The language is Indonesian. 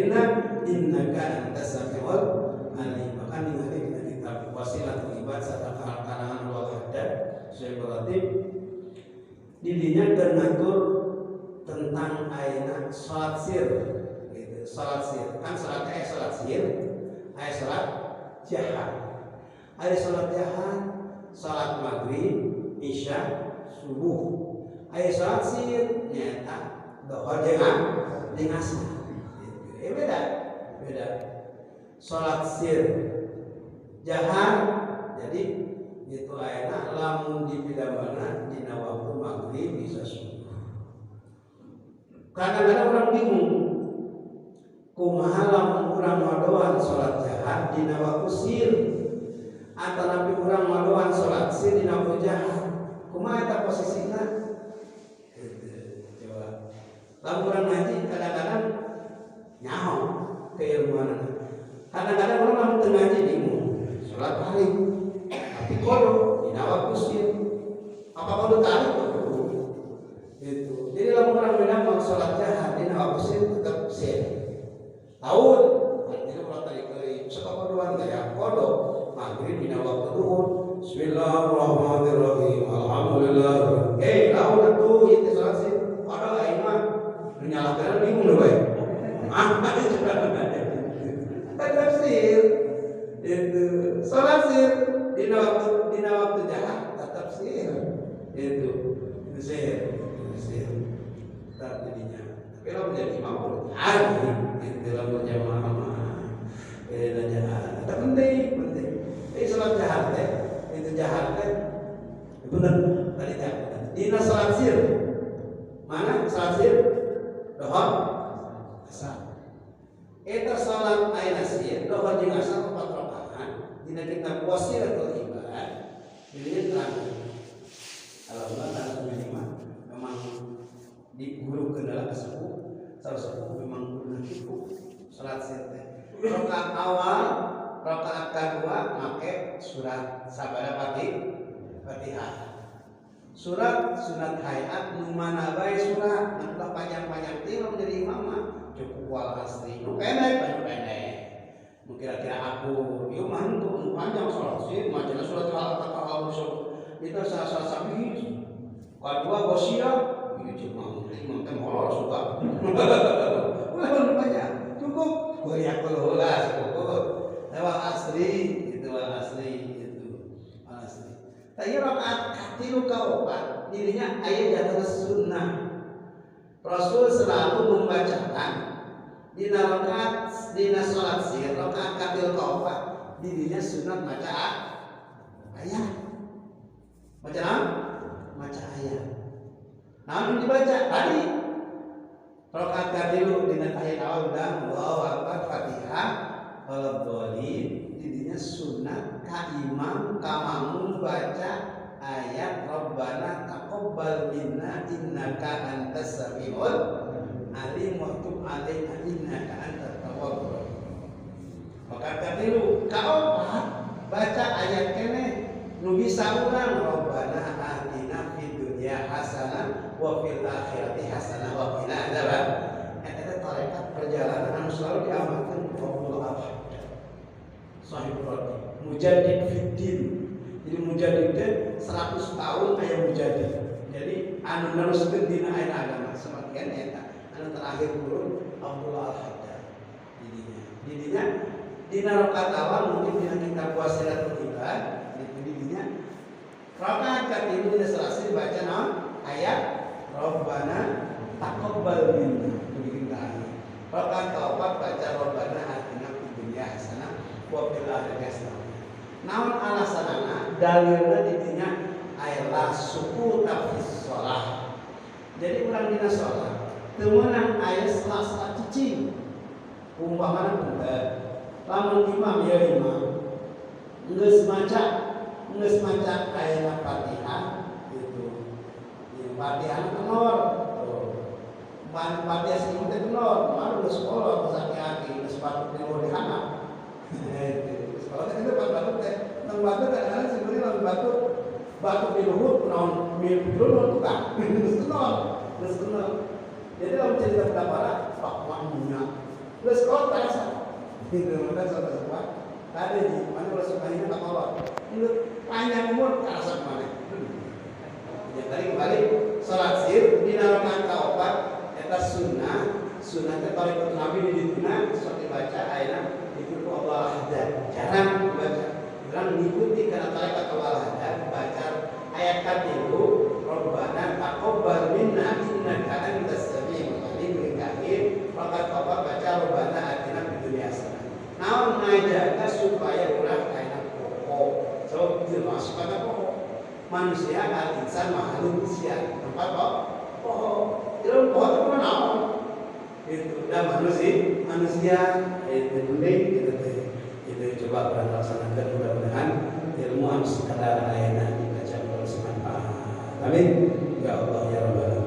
minna innaka antas samiul alim. Maka ningali dina kitab Wasilatul Ibad sarta karangan Wal Haddad Syekh Ratib didinya keur ngatur tentang ayeuna salat sir gitu. Salat sir kan salatnya aya salat sir, aya salat jahar. Aya salat jahar, salat maghrib, isya, subuh. Aya salat sir nyaeta dohor jeung asar. Beda. Salat sir jahar jadi itu ayeuna lamun dipidamana dina waktu maghrib bisa subuh. Kadang-kadang orang bingung kumaha lamun urang madoan salat jahar dina waktu sir atanapi urang madoan salat sir dina waktu jahar. Kumaha eta posisina? Coba. Lamun urang ngaji kadang-kadang nyaho keilmuanna. Kadang-kadang orang lamun teu ngaji bingung. Salat balik tapi kodo dina waktu sir. Apa kodo tarik kodo? Gitu. Jadi lamun orang bilang salat jahar dina waktu sir tetap sir. Tahun artinya kalau tadi ke sekodoan gaya kodo maghrib dina waktu duhur. Bismillahirrahmanirrahim. Alhamdulillah. Tahun atuh itu salat sir. Padahal aing mah nyalahkeun bingung lho bae. Tafsir itu salat sir dina waktu jahar tetap sir itu sir tadinya. Tapi kalau menjadi imam hari itu dalam berjamaah beda jahar. Tapi penting. Salat jahar teh itu jahar teh bener tadi teh. Dina salat sir mana salat sir dohor asar. Eta salat ayeuna sir dohor jeung asar 4 rakaat dina kitab Wasilatul Ibad dilihat terang. Alhamdulillah minimal memang di guru kendala kesepuh salah sepuh memang guru kipu salat sir teh. Rakaat awal, rakaat kedua make surat sabada Fatihah. Surat sunat hayat nu mana bae surat nu panjang-panjang teh menjadi imam mah cukup wal asri. Nu pendek. Nu kira-kira aku ieu mah nu panjang salat sir macana surat al-Fatihah itu salah sabi. Kedua gosiyah ieu cuma imam teh molor suka. Ulah banyak. Cukup goyak heula cukup. Wal asri itu wal asri. Tapi rakaat katilu kaopat dirinya aya di atas sunnah. Rasul selalu membacakan dina salat sir rakaat katilu kaopat dirinya sunat baca ayat. Baca ayat. Namun dibaca tadi rakaat katilu dina ayat awal dan Allahu Akbar Fatihah waladhdallin dirinya sunat ka imam ka makmum baca ayat Rabbana taqabbal minna innaka antas samiul alim wa tub alaina innaka antat tawwabur rahim. Maka katilu kaopat baca ayat kene nu bisa urang Rabbana atina fid dunya hasanah wa fil akhirati hasanah wa qina adzaban. Eta tarekat perjalanan anu selalu diamalkeun Rabbul Ahad. Sahih Ratib Mujaddid Fiddin. Jadi mujaddid teh 100 tahun aya mujaddid. Jadi anu neruskeun dina aya agama semakian eta anu terakhir turun Abdullah Al-Haddad. Didinya dina rakaat awal mungkin dina kitab Wasilatul Ibad didinya rakaat katilu dina selesai baca naon ayat Rabbana taqabbal minna begitu tadi. Rakaat kaopat baca Rabbana atina fid dunya hasanah wa fil akhirati hasanah. Naon alasanana dalilna didinya aya suku tafis shalah. Jadi urang dina salat teu meunang aya salah cicing. Umpamana punten lamun imam ya imam geus maca aya Fatihah gitu. Di Fatihah kenor. Fatihah sing teh kenor, baru geus sekolah pas hati-hati geus patut dihanap. Soalnya itu batu teh, nang batu kadang-kadang sebenarnya batu di luhur, naon mirip dulu tukang, terus kenal. Jadi kalau cerita pendapatan, Pak Mamunya Terus kau terasa, itu mana sahabat-sahabat, tadi di mana kalau semuanya tak bawa, itu panjang umur terasa mana? Ya tadi kembali sholat sir di dalam rangka obat, eta sunnah tertarik Nabi di dunia, seperti baca ayat itu Allah dan jarang dibaca, jarang mengikuti karena tarekat Allah dan baca ayat katilu, Rabbana taqabbal minna innaka antas samiul alim berkahir, maka bapak baca Rabbana atina fid dunya hasanah. Naon ngajak supaya ulah kaya pokok, so termasuk kata pokok. Manusia al-insan makhluk usia tempat pokok. Jadi pokok itu mana? Itu udah manusia itu penting itu coba laksanakan mudah-mudahan ilmu harus sekadar ayat dibaca bermanfaat. Amin. Ya Allah ya Rabbal alamin.